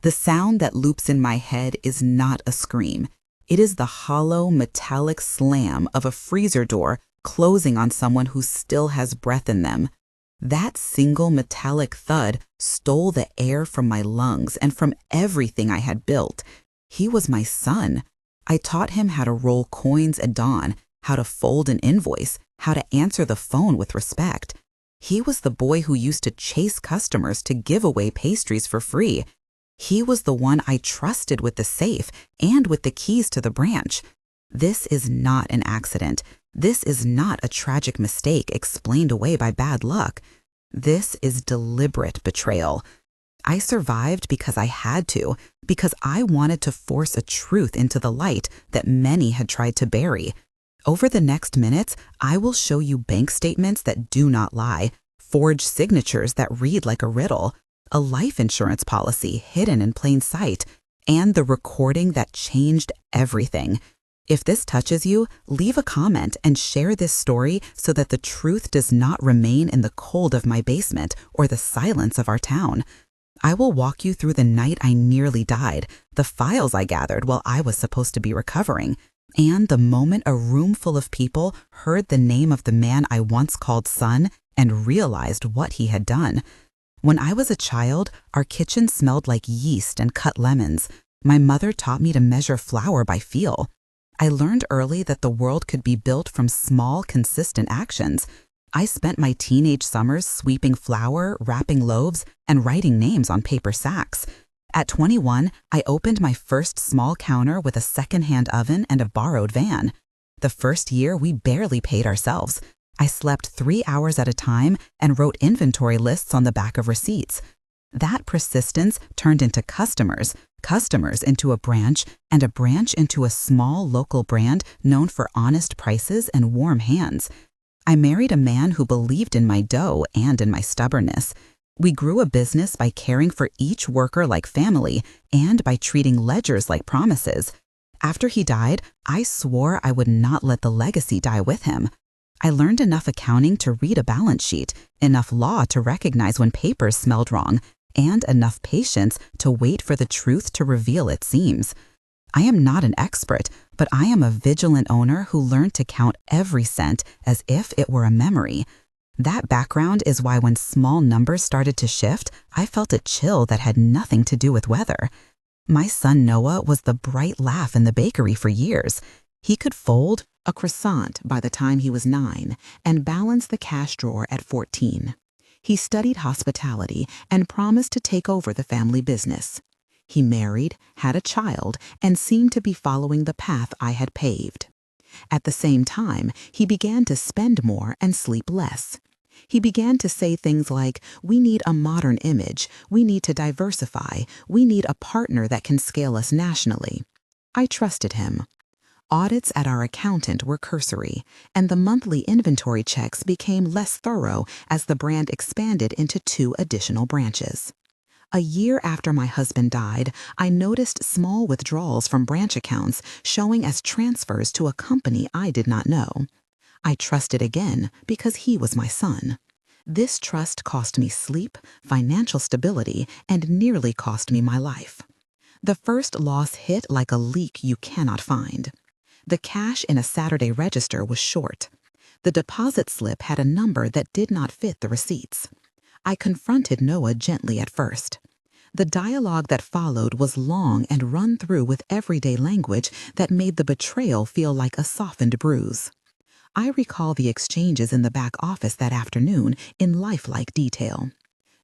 The sound that loops in my head is not a scream. It is the hollow, metallic slam of a freezer door closing on someone who still has breath in them. That single metallic thud stole the air from my lungs and from everything I had built. He was my son. I taught him how to roll coins at dawn, how to fold an invoice, how to answer the phone with respect. He was the boy who used to chase customers to give away pastries for free. He was the one I trusted with the safe and with the keys to the branch. This is not an accident. This is not a tragic mistake explained away by bad luck. This is deliberate betrayal. I survived because I had to, because I wanted to force a truth into the light that many had tried to bury. Over the next minutes, I will show you bank statements that do not lie, forged signatures that read like a riddle, a life insurance policy hidden in plain sight, and the recording that changed everything. If this touches you, leave a comment and share this story so that the truth does not remain in the cold of my basement or the silence of our town. I will walk you through the night I nearly died, the files I gathered while I was supposed to be recovering, and the moment a room full of people heard the name of the man I once called son and realized what he had done. When I was a child, our kitchen smelled like yeast and cut lemons. My mother taught me to measure flour by feel. I learned early that the world could be built from small, consistent actions. I spent my teenage summers sweeping flour, wrapping loaves, and writing names on paper sacks. At 21, I opened my first small counter with a second-hand oven and a borrowed van. The first year, we barely paid ourselves. I slept 3 hours at a time and wrote inventory lists on the back of receipts. That persistence turned into customers, customers into a branch, and a branch into a small local brand known for honest prices and warm hands. I married a man who believed in my dough and in my stubbornness. We grew a business by caring for each worker like family and by treating ledgers like promises. After he died, I swore I would not let the legacy die with him. I learned enough accounting to read a balance sheet, enough law to recognize when papers smelled wrong, and enough patience to wait for the truth to reveal its seams. I am not an expert, but I am a vigilant owner who learned to count every cent as if it were a memory. That background is why when small numbers started to shift, I felt a chill that had nothing to do with weather. My son Noah was the bright laugh in the bakery for years. He could fold a croissant by the time he was 9 and balance the cash drawer at 14. He studied hospitality and promised to take over the family business. He married, had a child, and seemed to be following the path I had paved. At the same time, he began to spend more and sleep less. He began to say things like, "We need a modern image, we need to diversify, we need a partner that can scale us nationally." I trusted him. Audits at our accountant were cursory, and the monthly inventory checks became less thorough as the brand expanded into 2 additional branches. A year after my husband died, I noticed small withdrawals from branch accounts showing as transfers to a company I did not know. I trusted again because he was my son. This trust cost me sleep, financial stability, and nearly cost me my life. The first loss hit like a leak you cannot find. The cash in a Saturday register was short. The deposit slip had a number that did not fit the receipts. I confronted Noah gently at first. The dialogue that followed was long and run through with everyday language that made the betrayal feel like a softened bruise. I recall the exchanges in the back office that afternoon in lifelike detail.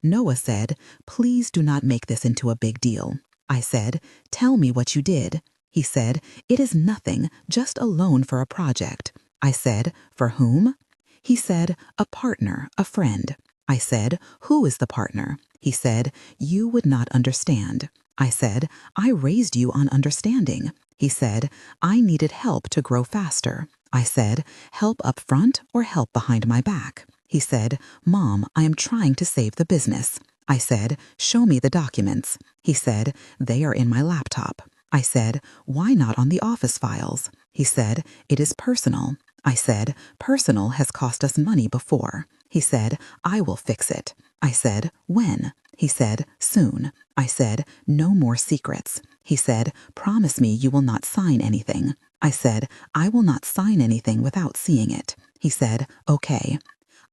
Noah said, "Please do not make this into a big deal." I said, "Tell me what you did." He said, "It is nothing, just a loan for a project." I said, "For whom?" He said, "A partner, a friend." I said, "Who is the partner?" He said, "You would not understand." I said, "I raised you on understanding." He said, "I needed help to grow faster." I said, "Help up front or help behind my back?" He said, "Mom, I am trying to save the business." I said, "Show me the documents." He said, "They are in my laptop." I said, "Why not on the office files?" He said, "It is personal." I said, "Personal has cost us money before." He said, "I will fix it." I said, when? He said, soon. I said, no more secrets. He said, promise me you will not sign anything. I said, I will not sign anything without seeing it. He said, okay.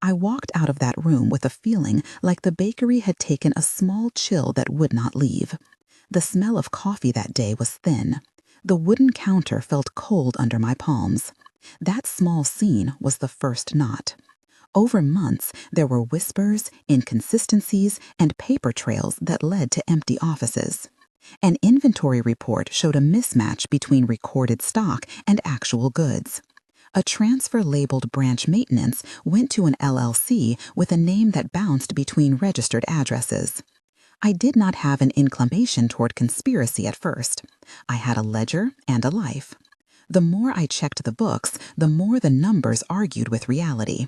I walked out of that room with a feeling like the bakery had taken a small chill that would not leave. The smell of coffee that day was thin. The wooden counter felt cold under my palms. That small scene was the first knot. Over months, there were whispers, inconsistencies, and paper trails that led to empty offices. An inventory report showed a mismatch between recorded stock and actual goods. A transfer labeled branch maintenance went to an LLC with a name that bounced between registered addresses. I did not have an inclination toward conspiracy at first. I had a ledger and a life. The more I checked the books, the more the numbers argued with reality.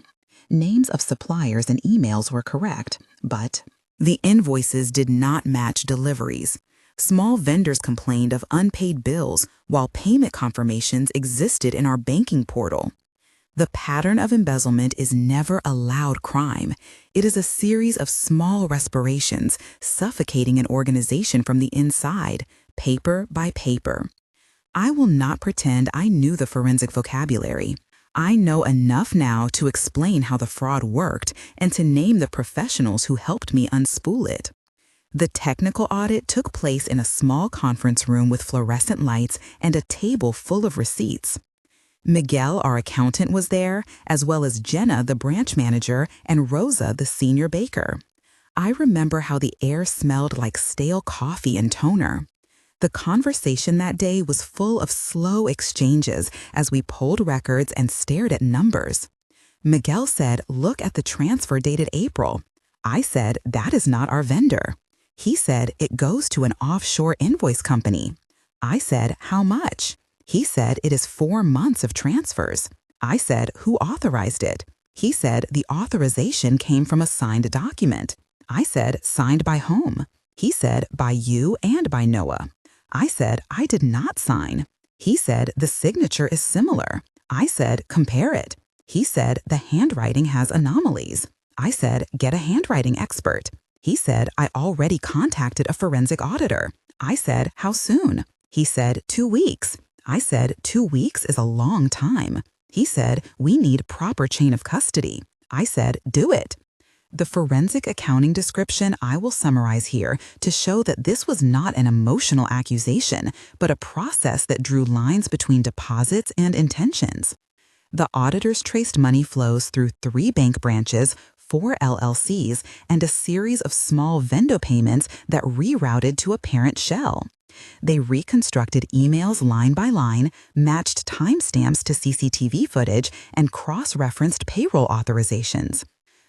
Names of suppliers and emails were correct, but the invoices did not match deliveries. Small vendors complained of unpaid bills, while payment confirmations existed in our banking portal. The pattern of embezzlement is never a loud crime. It is a series of small respirations, suffocating an organization from the inside, paper by paper. I will not pretend I knew the forensic vocabulary. I know enough now to explain how the fraud worked and to name the professionals who helped me unspool it. The technical audit took place in a small conference room with fluorescent lights and a table full of receipts. Miguel, our accountant, was there, as well as Jenna, the branch manager, and Rosa, the senior baker. I remember how the air smelled like stale coffee and toner. The conversation that day was full of slow exchanges as we pulled records and stared at numbers. Miguel said, "Look at the transfer dated April." I said, "That is not our vendor." He said, "It goes to an offshore invoice company." I said, "How much?" He said, "It is 4 months of transfers." I said, "Who authorized it?" He said, "The authorization came from a signed document." I said, "Signed by whom?" He said, "By you and by Noah." I said, "I did not sign." He said, "The signature is similar." I said, "Compare it." He said, "The handwriting has anomalies." I said, "Get a handwriting expert." He said, "I already contacted a forensic auditor." I said, "How soon?" He said, 2 weeks. I said, 2 weeks is a long time. He said, "We need proper chain of custody." I said, "Do it." The forensic accounting description I will summarize here to show that this was not an emotional accusation, but a process that drew lines between deposits and intentions. The auditors traced money flows through 3 bank branches, 4 LLCs, and a series of small vendor payments that rerouted to a parent shell. They reconstructed emails line by line, matched timestamps to CCTV footage, and cross-referenced payroll authorizations.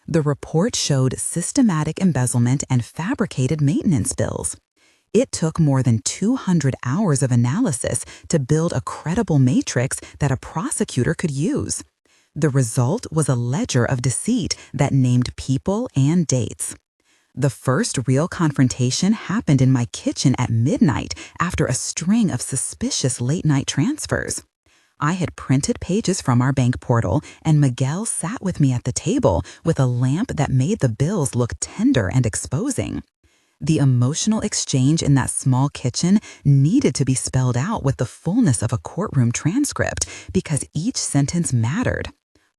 The report showed systematic embezzlement and fabricated maintenance bills. It took more than 200 hours of analysis to build a credible matrix that a prosecutor could use. The result was a ledger of deceit that named people and dates. The first real confrontation happened in my kitchen at midnight after a string of suspicious late-night transfers. I had printed pages from our bank portal, and Miguel sat with me at the table with a lamp that made the bills look tender and exposing. The emotional exchange in that small kitchen needed to be spelled out with the fullness of a courtroom transcript because each sentence mattered.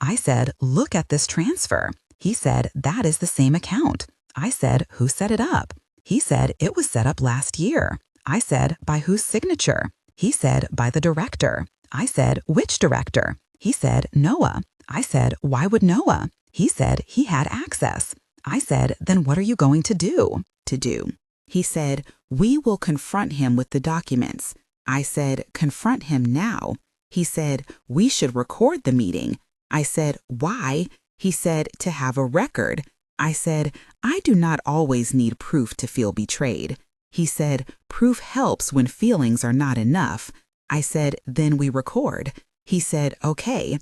I said, "Look at this transfer." He said, "That is the same account." I said, "Who set it up?" He said, "It was set up last year." I said, "By whose signature?" He said, "By the director." I said, "Which director?" He said, "Noah." I said, "Why would Noah?" He said, "He had access." I said, "Then what are you going to do?" He said, "We will confront him with the documents." I said, "Confront him now." He said, "We should record the meeting." I said, "Why?" He said, "To have a record." I said, "I do not always need proof to feel betrayed." He said, "Proof helps when feelings are not enough." I said, "Then we record." He said, "Okay."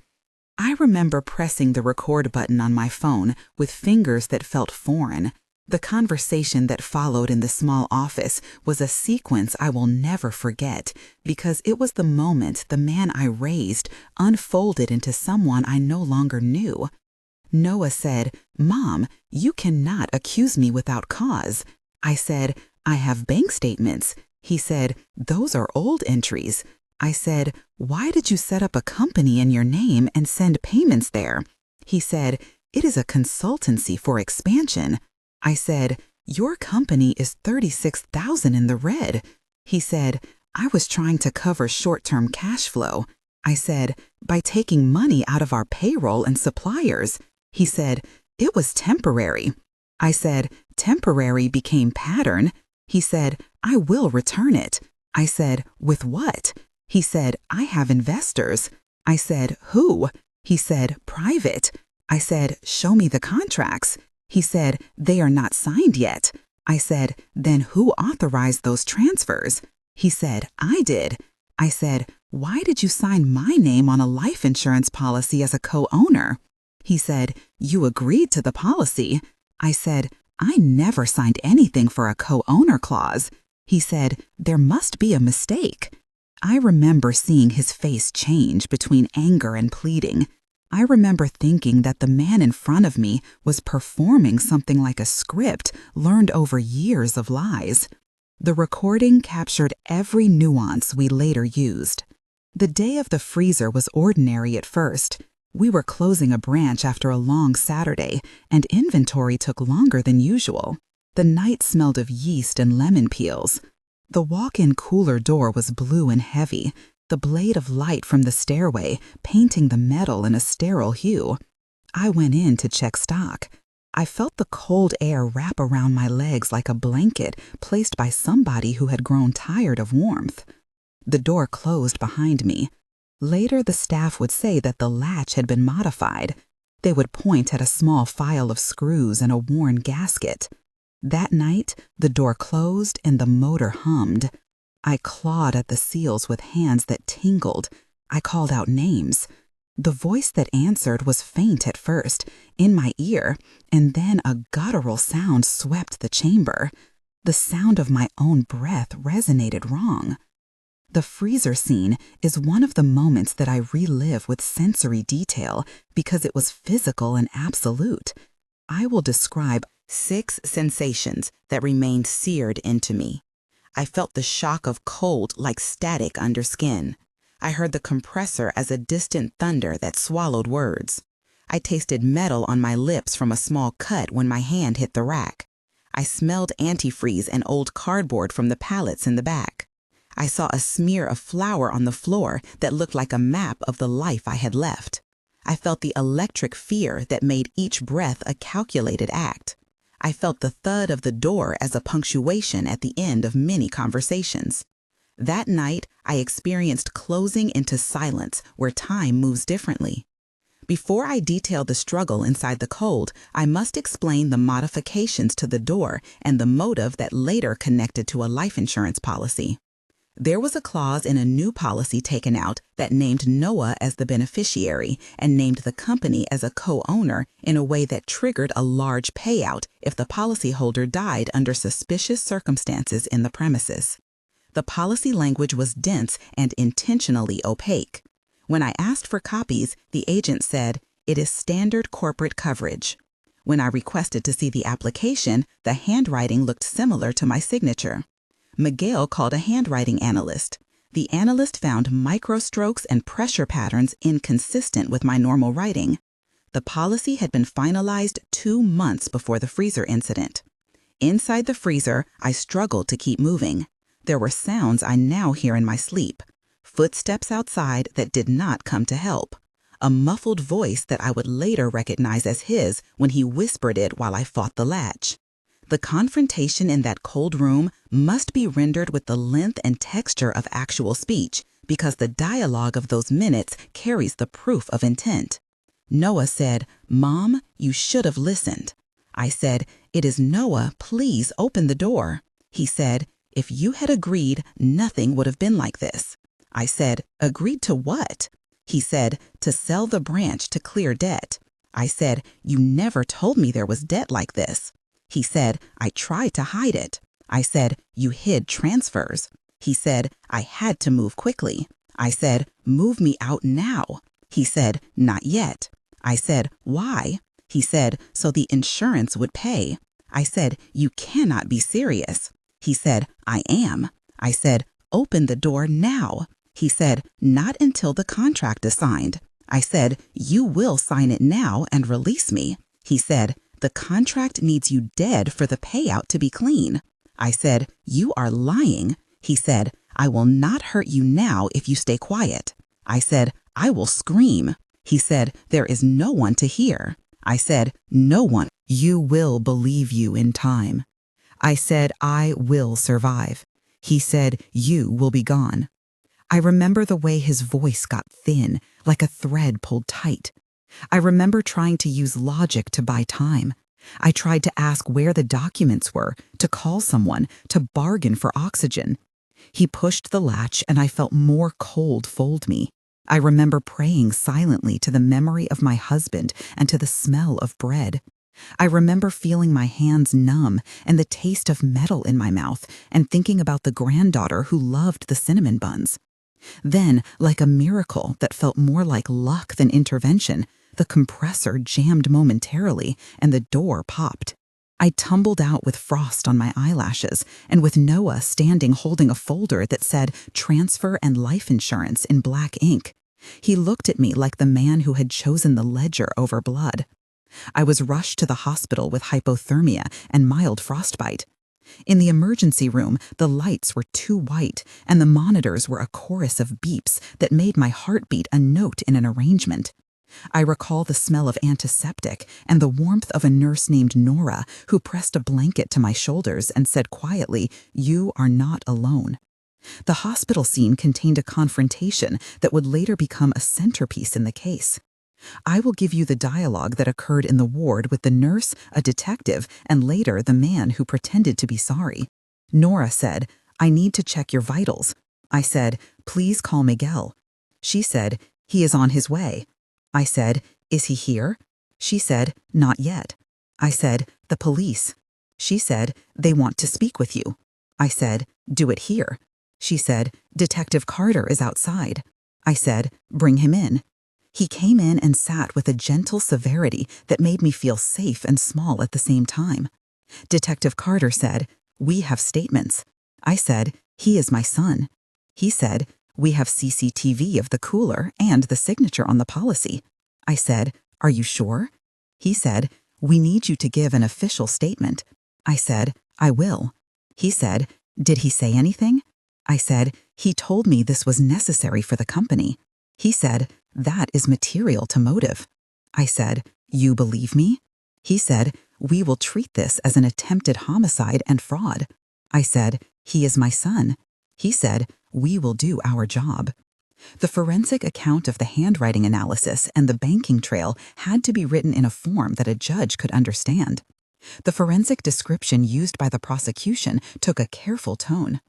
I remember pressing the record button on my phone with fingers that felt foreign. The conversation that followed in the small office was a sequence I will never forget because it was the moment the man I raised unfolded into someone I no longer knew. Noah said, "Mom, you cannot accuse me without cause." I said, "I have bank statements." He said, "Those are old entries." I said, "Why did you set up a company in your name and send payments there?" He said, "It is a consultancy for expansion." I said, "Your company is 36,000 in the red." He said, "I was trying to cover short-term cash flow." I said, "By taking money out of our payroll and suppliers." He said, "It was temporary." I said, "Temporary became pattern." He said, "I will return it." I said, "With what?" He said, "I have investors." I said, "Who?" He said, "Private." I said, "Show me the contracts." He said, "They are not signed yet." I said, "Then who authorized those transfers?" He said, "I did." I said, "Why did you sign my name on a life insurance policy as a co-owner?" He said, "You agreed to the policy." I said, "I never signed anything for a co-owner clause." He said, "There must be a mistake." I remember seeing his face change between anger and pleading. I remember thinking that the man in front of me was performing something like a script learned over years of lies. The recording captured every nuance we later used. The day of the freezer was ordinary at first. We were closing a branch after a long Saturday, and inventory took longer than usual. The night smelled of yeast and lemon peels. The walk-in cooler door was blue and heavy, the blade of light from the stairway painting the metal in a sterile hue. I went in to check stock. I felt the cold air wrap around my legs like a blanket placed by somebody who had grown tired of warmth. The door closed behind me. Later, the staff would say that the latch had been modified. They would point at a small file of screws and a worn gasket. That night, the door closed and the motor hummed. I clawed at the seals with hands that tingled. I called out names. The voice that answered was faint at first, in my ear, and then a guttural sound swept the chamber. The sound of my own breath resonated wrong. The freezer scene is one of the moments that I relive with sensory detail because it was physical and absolute. I will describe 6 sensations that remained seared into me. I felt the shock of cold like static under skin. I heard the compressor as a distant thunder that swallowed words. I tasted metal on my lips from a small cut when my hand hit the rack. I smelled antifreeze and old cardboard from the pallets in the back. I saw a smear of flour on the floor that looked like a map of the life I had left. I felt the electric fear that made each breath a calculated act. I felt the thud of the door as a punctuation at the end of many conversations. That night, I experienced closing into silence where time moves differently. Before I detail the struggle inside the cold, I must explain the modifications to the door and the motive that later connected to a life insurance policy. There was a clause in a new policy taken out that named Noah as the beneficiary and named the company as a co-owner in a way that triggered a large payout if the policyholder died under suspicious circumstances in the premises. The policy language was dense and intentionally opaque. When I asked for copies, the agent said, "It is standard corporate coverage." When I requested to see the application, the handwriting looked similar to my signature. Miguel called a handwriting analyst. The analyst found microstrokes and pressure patterns inconsistent with my normal writing. The policy had been finalized 2 months before the freezer incident. Inside the freezer, I struggled to keep moving. There were sounds I now hear in my sleep. Footsteps outside that did not come to help. A muffled voice that I would later recognize as his when he whispered it while I fought the latch. The confrontation in that cold room must be rendered with the length and texture of actual speech because the dialogue of those minutes carries the proof of intent. Noah said, "Mom, you should have listened." I said, "It is Noah, please open the door." He said, "If you had agreed, nothing would have been like this." I said, "Agreed to what?" He said, "To sell the branch to clear debt." I said, "You never told me there was debt like this." He said, "I tried to hide it." I said, "You hid transfers." He said, "I had to move quickly." I said, "Move me out now." He said, "Not yet." I said, "Why?" He said, so the insurance would pay. I said, you cannot be serious. He said, I am. I said, open the door now. He said, not until the contract is signed. I said, you will sign it now and release me. He said, the contract needs you dead for the payout to be clean. I said, you are lying. He said, I will not hurt you now if you stay quiet. I said, I will scream. He said, there is no one to hear. I said, no one. You will believe you in time. I said, I will survive. He said, you will be gone. I remember the way his voice got thin, like a thread pulled tight. I remember trying to use logic to buy time. I tried to ask where the documents were, to call someone, to bargain for oxygen. He pushed the latch and I felt more cold fold me. I remember praying silently to the memory of my husband and to the smell of bread. I remember feeling my hands numb and the taste of metal in my mouth and thinking about the granddaughter who loved the cinnamon buns. Then, like a miracle that felt more like luck than intervention, the compressor jammed momentarily and the door popped. I tumbled out with frost on my eyelashes and with Noah standing holding a folder that said transfer and life insurance in black ink. He looked at me like the man who had chosen the ledger over blood. I was rushed to the hospital with hypothermia and mild frostbite. In the emergency room, the lights were too white and the monitors were a chorus of beeps that made my heartbeat a note in an arrangement. I recall the smell of antiseptic and the warmth of a nurse named Nora who pressed a blanket to my shoulders and said quietly, "You are not alone." The hospital scene contained a confrontation that would later become a centerpiece in the case. I will give you the dialogue that occurred in the ward with the nurse, a detective, and later the man who pretended to be sorry. Nora said, "I need to check your vitals." I said, "Please call Miguel." She said, "He is on his way." I said, "Is he here?" She said, "Not yet." I said, "The police." She said, "They want to speak with you." I said, "Do it here." She said, "Detective Carter is outside." I said, "Bring him in." He came in and sat with a gentle severity that made me feel safe and small at the same time. Detective Carter said, "We have statements." I said, "He is my son." He said, "We have CCTV of the cooler and the signature on the policy." I said, "Are you sure?" He said, "We need you to give an official statement." I said, "I will." He said, "Did he say anything?" I said, "He told me this was necessary for the company." He said, "That is material to motive." I said, "You believe me?" He said, "We will treat this as an attempted homicide and fraud." I said, "He is my son." He said, "We will do our job." The forensic account of the handwriting analysis and the banking trail had to be written in a form that a judge could understand. The forensic description used by the prosecution took a careful tone.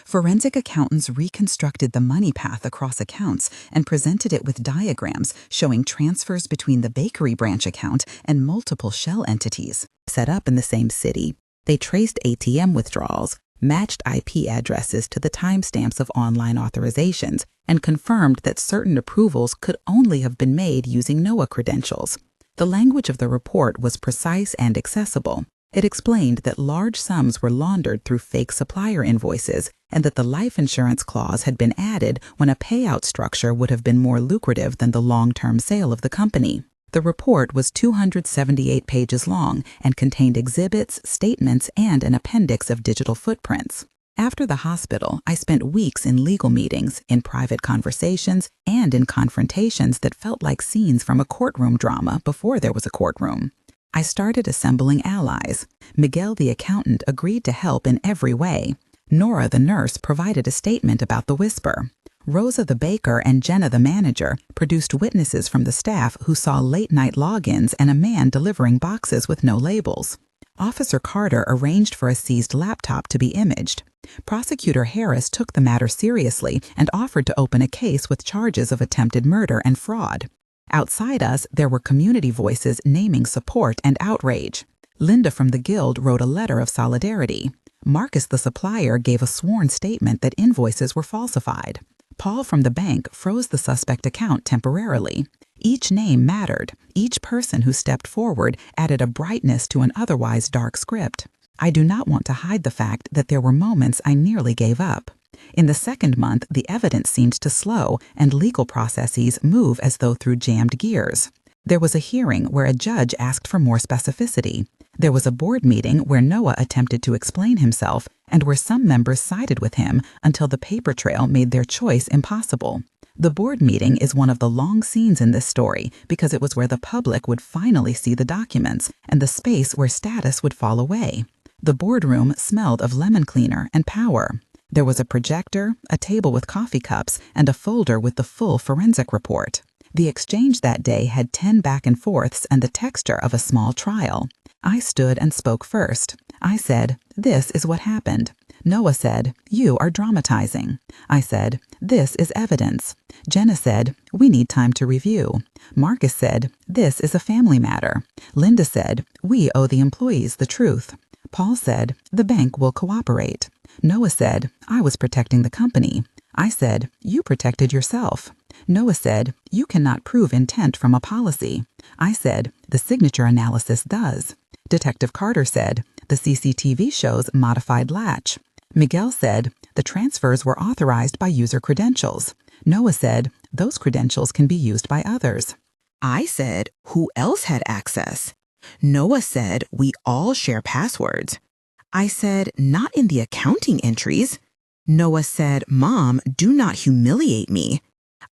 Forensic accountants reconstructed the money path across accounts and presented it with diagrams showing transfers between the bakery branch account and multiple shell entities. Set up in the same city, they traced ATM withdrawals, matched IP addresses to the timestamps of online authorizations, and confirmed that certain approvals could only have been made using NOAA credentials. The language of the report was precise and accessible. It explained that large sums were laundered through fake supplier invoices and that the life insurance clause had been added when a payout structure would have been more lucrative than the long-term sale of the company. The report was 278 pages long and contained exhibits, statements, and an appendix of digital footprints. After the hospital, I spent weeks in legal meetings, in private conversations, and in confrontations that felt like scenes from a courtroom drama before there was a courtroom. I started assembling allies. Miguel the accountant agreed to help in every way. Nora the nurse provided a statement about the whisper. Rosa the baker and Jenna the manager produced witnesses from the staff who saw late-night logins and a man delivering boxes with no labels. Officer Carter arranged for a seized laptop to be imaged. Prosecutor Harris took the matter seriously and offered to open a case with charges of attempted murder and fraud. Outside us, there were community voices naming support and outrage. Linda from the Guild wrote a letter of solidarity. Marcus the supplier gave a sworn statement that invoices were falsified. Paul from the bank froze the suspect account temporarily. Each name mattered. Each person who stepped forward added a brightness to an otherwise dark script. I do not want to hide the fact that there were moments I nearly gave up. In the second month, the evidence seemed to slow and legal processes move as though through jammed gears. There was a hearing where a judge asked for more specificity. There was a board meeting where Noah attempted to explain himself and where some members sided with him until the paper trail made their choice impossible. The board meeting is one of the long scenes in this story because it was where the public would finally see the documents and the space where status would fall away. The boardroom smelled of lemon cleaner and power. There was a projector, a table with coffee cups, and a folder with the full forensic report. The exchange that day had 10 back and forths and the texture of a small trial. I stood and spoke first. I said, "This is what happened." Noah said, "You are dramatizing." I said, "This is evidence." Jenna said, "We need time to review." Marcus said, "This is a family matter." Linda said, "We owe the employees the truth." Paul said, "The bank will cooperate." Noah said, "I was protecting the company." I said, "You protected yourself." Noah said, "You cannot prove intent from a policy." I said, "The signature analysis does." Detective Carter said, "The CCTV shows modified latch." Miguel said, "The transfers were authorized by user credentials." Noah said, "Those credentials can be used by others." I said, "Who else had access?" Noah said, "We all share passwords." I said, "Not in the accounting entries." Noah said, "Mom, do not humiliate me."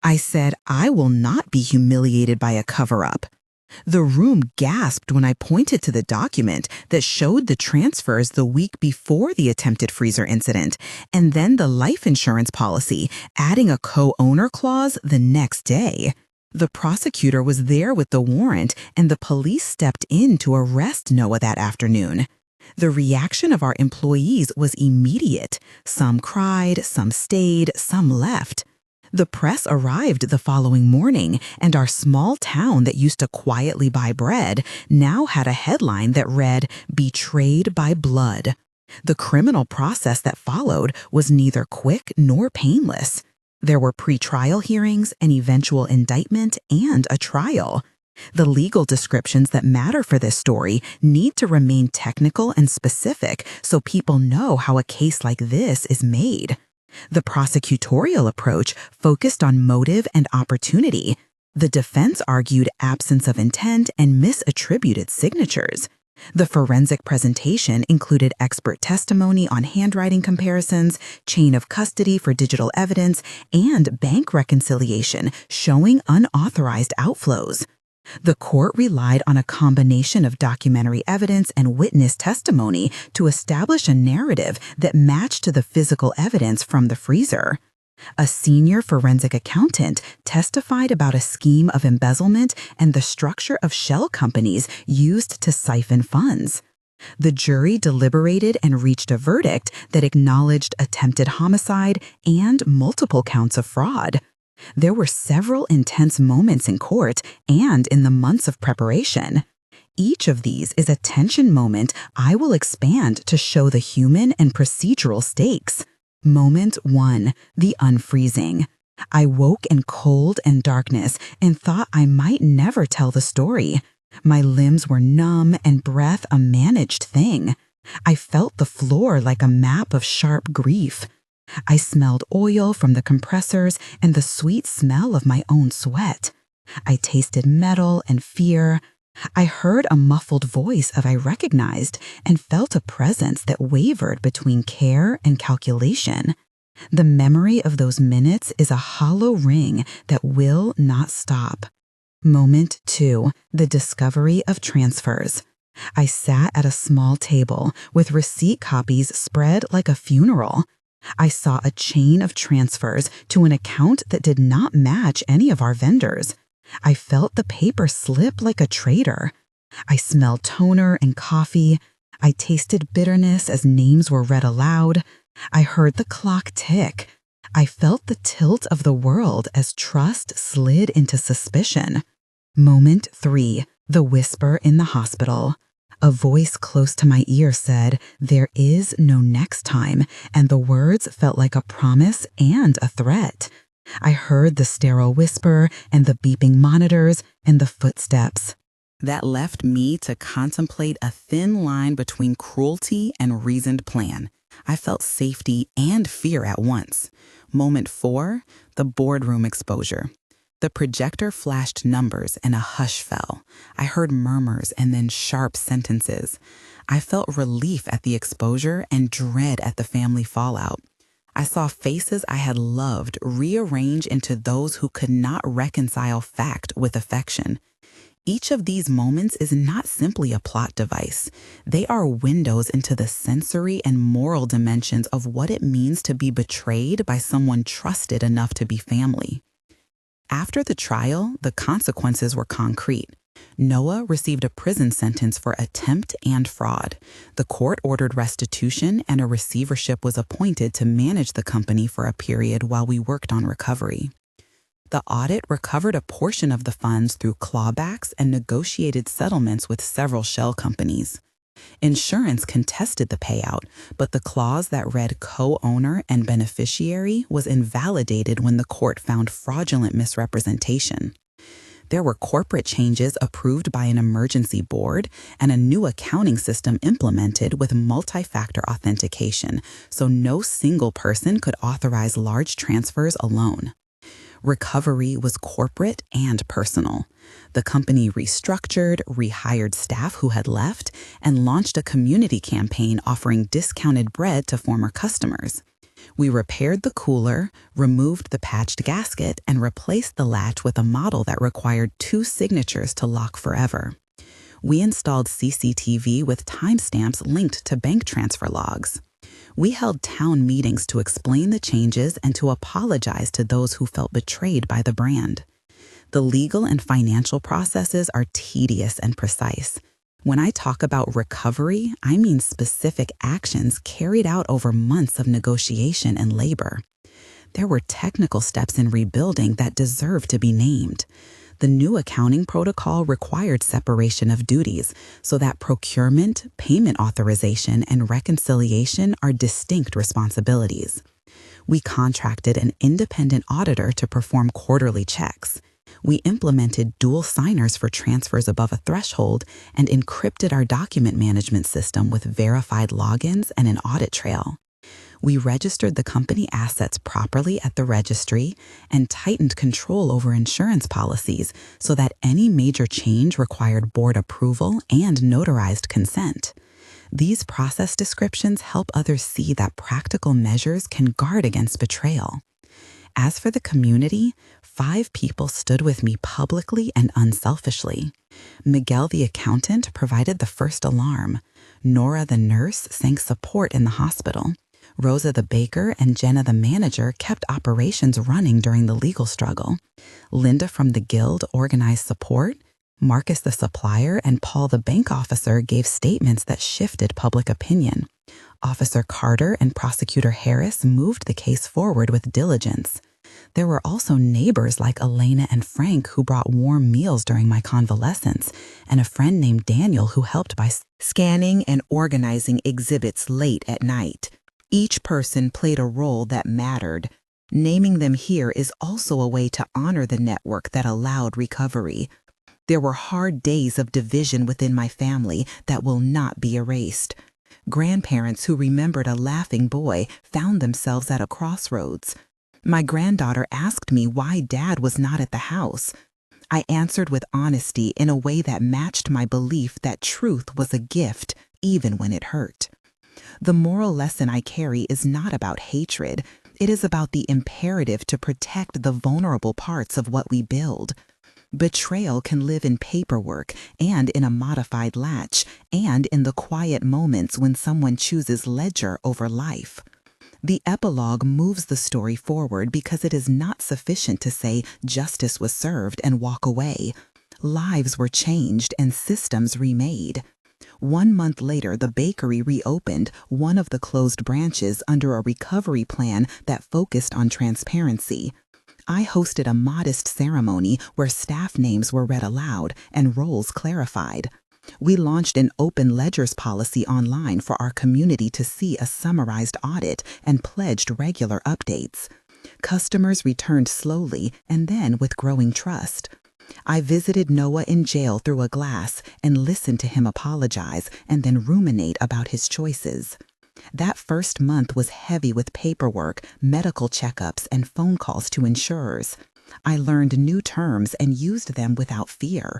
I said, "I will not be humiliated by a cover-up." The room gasped when I pointed to the document that showed the transfers the week before the attempted freezer incident, and then the life insurance policy, adding a co-owner clause the next day. The prosecutor was there with the warrant, and the police stepped in to arrest Noah that afternoon. The reaction of our employees was immediate. Some cried, some stayed, some left. The press arrived the following morning, and our small town that used to quietly buy bread now had a headline that read, "Betrayed by blood." The criminal process that followed was neither quick nor painless. There were pre-trial hearings, an eventual indictment, and a trial. The legal descriptions that matter for this story need to remain technical and specific so people know how a case like this is made. The prosecutorial approach focused on motive and opportunity. The defense argued absence of intent and misattributed signatures. The forensic presentation included expert testimony on handwriting comparisons, chain of custody for digital evidence, and bank reconciliation showing unauthorized outflows. The court relied on a combination of documentary evidence and witness testimony to establish a narrative that matched to the physical evidence from the freezer. A senior forensic accountant testified about a scheme of embezzlement and the structure of shell companies used to siphon funds. The jury deliberated and reached a verdict that acknowledged attempted homicide and multiple counts of fraud. There were several intense moments in court and in the months of preparation. Each of these is a tension moment I will expand to show the human and procedural stakes. Moment 1, the unfreezing. I woke in cold and darkness and thought I might never tell the story. My limbs were numb and breath a managed thing. I felt the floor like a map of sharp grief. I smelled oil from the compressors and the sweet smell of my own sweat. I tasted metal and fear. I heard a muffled voice I recognized and felt a presence that wavered between care and calculation. The memory of those minutes is a hollow ring that will not stop. Moment 2, the discovery of transfers. I sat at a small table with receipt copies spread like a funeral. I saw a chain of transfers to an account that did not match any of our vendors. I felt the paper slip like a traitor. I smelled toner and coffee. I tasted bitterness as names were read aloud. I heard the clock tick. I felt the tilt of the world as trust slid into suspicion. Moment 3, the whisper in the hospital. A voice close to my ear said, "There is no next time," and the words felt like a promise and a threat. I heard the sterile whisper and the beeping monitors and the footsteps. That left me to contemplate a thin line between cruelty and reasoned plan. I felt safety and fear at once. Moment 4, the boardroom exposure. The projector flashed numbers and a hush fell. I heard murmurs and then sharp sentences. I felt relief at the exposure and dread at the family fallout. I saw faces I had loved rearrange into those who could not reconcile fact with affection. Each of these moments is not simply a plot device. They are windows into the sensory and moral dimensions of what it means to be betrayed by someone trusted enough to be family. After the trial, the consequences were concrete. Noah received a prison sentence for attempt and fraud. The court ordered restitution, and a receivership was appointed to manage the company for a period while we worked on recovery. The audit recovered a portion of the funds through clawbacks and negotiated settlements with several shell companies. Insurance contested the payout, but the clause that read co-owner and beneficiary was invalidated when the court found fraudulent misrepresentation. There were corporate changes approved by an emergency board and a new accounting system implemented with multi-factor authentication, so no single person could authorize large transfers alone. Recovery was corporate and personal. The company restructured, rehired staff who had left, and launched a community campaign offering discounted bread to former customers. We repaired the cooler, removed the patched gasket, and replaced the latch with a model that required 2 signatures to lock forever. We installed CCTV with timestamps linked to bank transfer logs. We held town meetings to explain the changes and to apologize to those who felt betrayed by the brand. The legal and financial processes are tedious and precise. When I talk about recovery, I mean specific actions carried out over months of negotiation and labor. There were technical steps in rebuilding that deserve to be named. The new accounting protocol required separation of duties so that procurement, payment authorization, and reconciliation are distinct responsibilities. We contracted an independent auditor to perform quarterly checks. We implemented dual signers for transfers above a threshold and encrypted our document management system with verified logins and an audit trail. We registered the company assets properly at the registry and tightened control over insurance policies so that any major change required board approval and notarized consent. These process descriptions help others see that practical measures can guard against betrayal. As for the community, 5 people stood with me publicly and unselfishly. Miguel the accountant provided the first alarm. Nora the nurse sang support in the hospital. Rosa the baker and Jenna the manager kept operations running during the legal struggle. Linda from the guild organized support. Marcus the supplier and Paul the bank officer gave statements that shifted public opinion. Officer Carter and Prosecutor Harris moved the case forward with diligence. There were also neighbors like Elena and Frank who brought warm meals during my convalescence, and a friend named Daniel who helped by scanning and organizing exhibits late at night. Each person played a role that mattered. Naming them here is also a way to honor the network that allowed recovery. There were hard days of division within my family that will not be erased. Grandparents who remembered a laughing boy found themselves at a crossroads. My granddaughter asked me why Dad was not at the house. I answered with honesty in a way that matched my belief that truth was a gift, even when it hurt. The moral lesson I carry is not about hatred. It is about the imperative to protect the vulnerable parts of what we build. Betrayal can live in paperwork and in a modified latch and in the quiet moments when someone chooses ledger over life. The epilogue moves the story forward because it is not sufficient to say justice was served and walk away. Lives were changed and systems remade. 1 month later, the bakery reopened one of the closed branches under a recovery plan that focused on transparency. I hosted a modest ceremony where staff names were read aloud and roles clarified. We launched an open ledgers policy online for our community to see a summarized audit and pledged regular updates. Customers returned slowly and then with growing trust. I visited Noah in jail through a glass and listened to him apologize and then ruminate about his choices. That first month was heavy with paperwork, medical checkups, and phone calls to insurers. I learned new terms and used them without fear.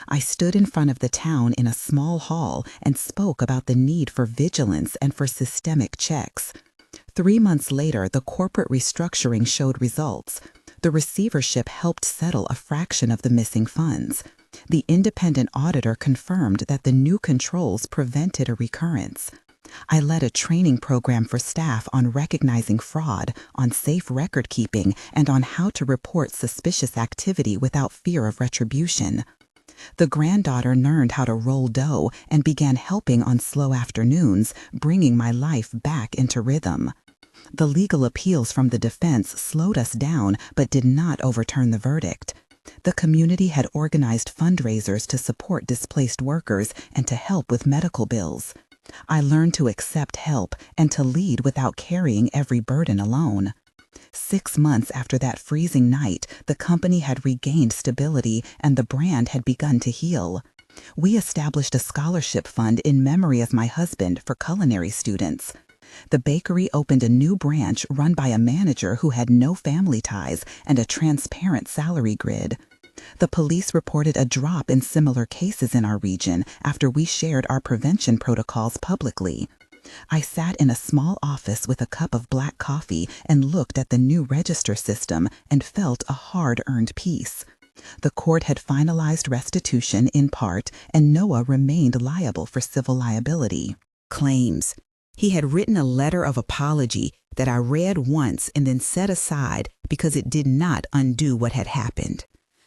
I stood in front of the town in a small hall and spoke about the need for vigilance and for systemic checks. 3 months later, the corporate restructuring showed results. The receivership helped settle a fraction of the missing funds. The independent auditor confirmed that the new controls prevented a recurrence. I led a training program for staff on recognizing fraud, on safe record keeping, and on how to report suspicious activity without fear of retribution. The granddaughter learned how to roll dough and began helping on slow afternoons, bringing my life back into rhythm. The legal appeals from the defense slowed us down but did not overturn the verdict. The community had organized fundraisers to support displaced workers and to help with medical bills. I learned to accept help and to lead without carrying every burden alone. 6 months after that freezing night, the company had regained stability and the brand had begun to heal. We established a scholarship fund in memory of my husband for culinary students. The bakery opened a new branch run by a manager who had no family ties and a transparent salary grid. The police reported a drop in similar cases in our region after we shared our prevention protocols publicly. I sat in a small office with a cup of black coffee and looked at the new register system and felt a hard-earned peace. The court had finalized restitution in part, and Noah remained liable for civil liability. Claims. He had written a letter of apology that I read once and then set aside because it did not undo what had happened.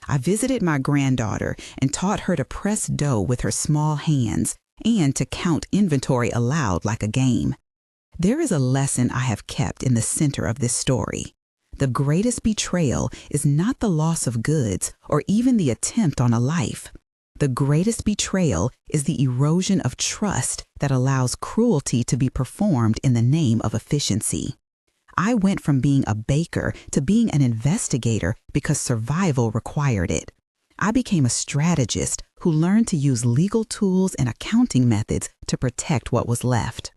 I visited my granddaughter and taught her to press dough with her small hands and to count inventory aloud like a game. There is a lesson I have kept in the center of this story. The greatest betrayal is not the loss of goods or even the attempt on a life. The greatest betrayal is the erosion of trust that allows cruelty to be performed in the name of efficiency. I went from being a baker to being an investigator because survival required it. I became a strategist who learned to use legal tools and accounting methods to protect what was left.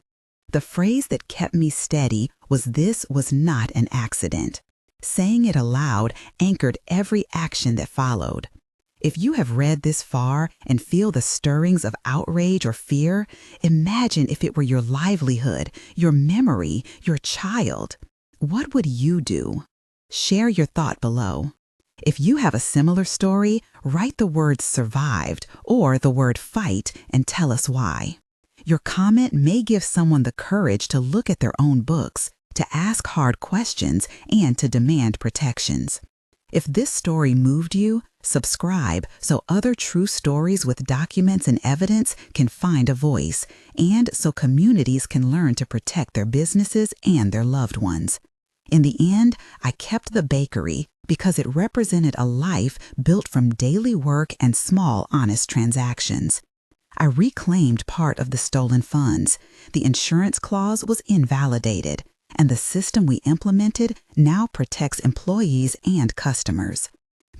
The phrase that kept me steady was, "This was not an accident." Saying it aloud anchored every action that followed. If you have read this far and feel the stirrings of outrage or fear, imagine if it were your livelihood, your memory, your child. What would you do? Share your thought below. If you have a similar story, write the word "survived" or the word "fight" and tell us why. Your comment may give someone the courage to look at their own books, to ask hard questions, and to demand protections. If this story moved you, subscribe so other true stories with documents and evidence can find a voice, and so communities can learn to protect their businesses and their loved ones. In the end, I kept the bakery because it represented a life built from daily work and small, honest transactions. I reclaimed part of the stolen funds. The insurance clause was invalidated, and the system we implemented now protects employees and customers.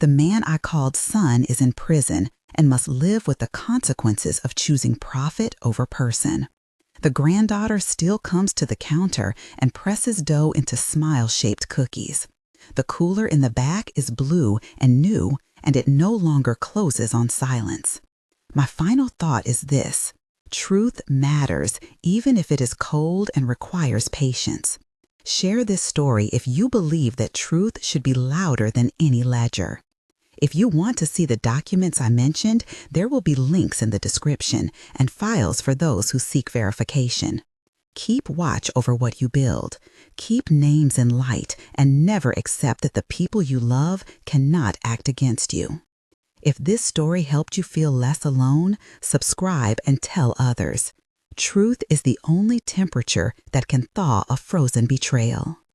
The man I called son is in prison and must live with the consequences of choosing profit over person. The granddaughter still comes to the counter and presses dough into smile-shaped cookies. The cooler in the back is blue and new, and it no longer closes on silence. My final thought is this: truth matters, even if it is cold and requires patience. Share this story if you believe that truth should be louder than any ledger. If you want to see the documents I mentioned, there will be links in the description and files for those who seek verification. Keep watch over what you build. Keep names in light and never accept that the people you love cannot act against you. If this story helped you feel less alone, subscribe and tell others. Truth is the only temperature that can thaw a frozen betrayal.